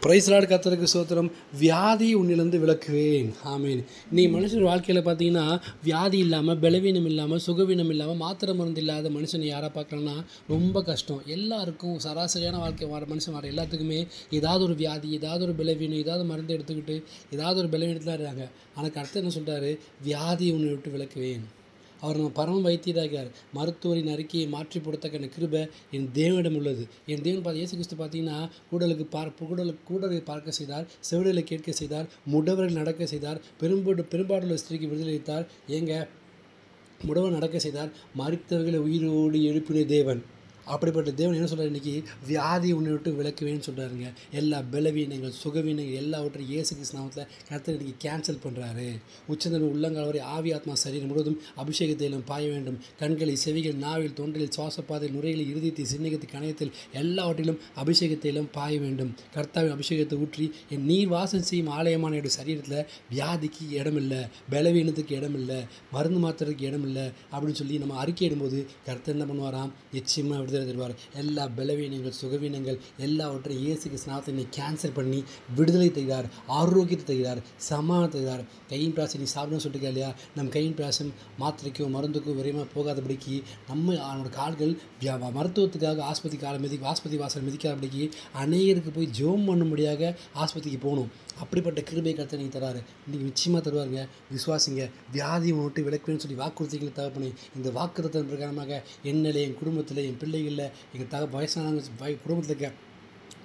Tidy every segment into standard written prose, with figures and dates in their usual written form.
Price Lord. கர்த்தருக்கு ஸ்தோத்திரம். வியாதி உன்னிலிருந்து விலக்குவேன். ஆமீன். இன்றைக்கி மனுஷன் வாழ்க்கையில் பார்த்தீங்கன்னா வியாதி இல்லாமல், பலவீனம் இல்லாமல், சுகவீனம் இல்லாமல், மாத்திரை மருந்து இல்லாத மனுஷனை யாரை பார்க்கலன்னா ரொம்ப கஷ்டம். எல்லாருக்கும் சராசரியான வாழ்க்கை மனுஷன் வர எல்லாத்துக்குமே ஏதாவது ஒரு வியாதி, ஏதாவது ஒரு பலவீனம், ஏதாவது மருந்து எடுத்துக்கிட்டு ஏதாவது ஒரு பலவீனத்தில் இருக்காங்க. ஆனால் கர்த்தர் என்ன சொல்கிறாரு? வியாதி உன்னை விட்டு விலக்குவேன். அவர் நம்ம பரம வைத்தியராகிறார். மருத்துவரின் அறிக்கையை மாற்றி போடத்தக்க கிருபை என் தேவனிடம் உள்ளது. என் தேவன் இயேசு கிறிஸ்து பார்த்தீங்கன்னா கூடலை பார்க்க செய்தார், செவிடலை கேட்க செய்தார், முடவர்கள் நடக்க செய்தார், பெரும்பாடுள்ள ஸ்திரீக்கு விடுதலை அளித்தார். முடவர் நடக்க செய்தார், மரித்தவர்களை உயிரோடு எழுப்பின தேவன். அப்படிப்பட்ட தேவன் என்ன சொல்கிறார்? இன்றைக்கி வியாதி உன்னை விட்டு விலக்குவேன்னு சொல்கிறாருங்க. எல்லா பலவீனங்கள், சுகவீனங்கள் எல்லாவற்றையும் இயேசு கிறிஸ்து நாமத்தில் கர்த்தர் இன்றைக்கி கேன்சல் பண்ணுறாரு. உச்சந்தன் உள்ளங்கால் வரை ஆவி ஆத்மா சரீரம் முழுவதும் அபிஷேகத்தையிலும் பாய வேண்டும். கண்களை, செவிகள், நாவில், தொண்டையில், சுவாசப்பாதையில், நுரையில், இருதயத்தில், சின்னகத்தில், கணையத்தில் எல்லாவற்றிலும் அபிஷேகத்தையிலும் பாய வேண்டும். கர்த்தாவின் அபிஷேகத்தை ஊற்றி என் நீர் வாசம் செய்யும் ஆலயமான என்னுடைய சரீரத்தில் வியாதிக்கு இடமில்லை, பலவீனத்துக்கு இடமில்லை, மருந்து மாத்திரத்துக்கு இடமில்லை அப்படின்னு சொல்லி நம்ம அறிக்கையிடும்போது கர்த்தர் என்ன பண்ணுவாராம்? நிச்சயமாக விடுதலை தருவார். எல்லா பலவீனங்கள், சுகவீனங்கள் எல்லாவற்றையும் இயேசு கிறிஸ்து நாமத்தில் கேன்சல் பண்ணி விடுதலை தருகிறார், ஆரோக்கியத்தை தருகிறார், சமாதானத்தை தருகிறார். கையின் பிராசம் நீ சாப்பிடணும்னு சொல்லிட்டு இல்லையா? நம்ம கையின் பிராசம் மாத்திரைக்கோ மருந்துக்கோ விரைவாக போகாதபடிக்கு நம்மளோட கால்கள் மருத்துவத்துக்காக ஆஸ்பத்திரி வாசல் மிதிக்காதபடிக்கு அநேகருக்கு போய் ஜெபம் பண்ணும்படியாக ஆஸ்பத்திரிக்கு போகணும். அப்படிப்பட்ட கிருபையை கர்த்தர் நீங்கள் தராரு. இன்றைக்கி நிச்சயமாக தருவாருங்க. விசுவாசிங்க. வியாதி விட்டு விலக்குவேன்னு சொல்லி வாக்குறுதிகளை தகப்பனே, இந்த வாக்குறுதியின் பிரகாரமாக என்னில், என் குடும்பத்தில், என் பிள்ளைகளில், எங்கள் வயசானவங்க குடும்பத்தில் இருக்க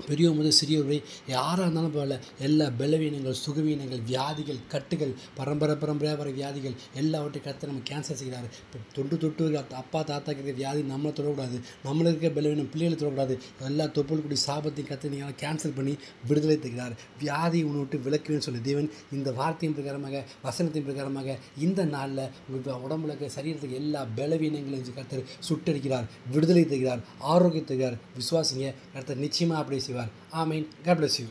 பெரியவர் முதல் சிறியவரை யாராக இருந்தாலும் பரவாயில்ல, எல்லா பலவீனங்கள், சுகவீனங்கள், வியாதிகள், கட்டுகள், பரம்பரையாக வர வியாதிகள் எல்லாவற்றையும் கர்த்தர் நம்ம கேன்சல் செய்கிறாரு. இப்போ தொட்டு அப்பா தாத்தா இருக்கிற வியாதி நம்மளை தொடக்கூடாது, நம்மளுக்கு இருக்க பலவீனம் பிள்ளைகளை தொடக்கூடாது. எல்லா தொப்புள்கூடிய சாபத்தையும் கர்த்தர் நீங்கள் கேன்சல் பண்ணி விடுதலை தருகிறார். வியாதி உன்னை விட்டு விலக்குவேன்னு சொல்லி தேவன் இந்த வார்த்தையின் பிரகாரமாக, வசனத்தின் பிரகாரமாக இந்த நாளில் உங்கள் உடம்புல சரீரத்துக்கு எல்லா பலவீனங்களையும் கர்த்தர் சுட்டரிக்கிறார், விடுதலை தருகிறார், ஆரோக்கியம் தருகிறார். விசுவாசிங்க. கர்த்தர் நிச்சயமாக அப்படி செய்வார். ஆமீன். God bless you.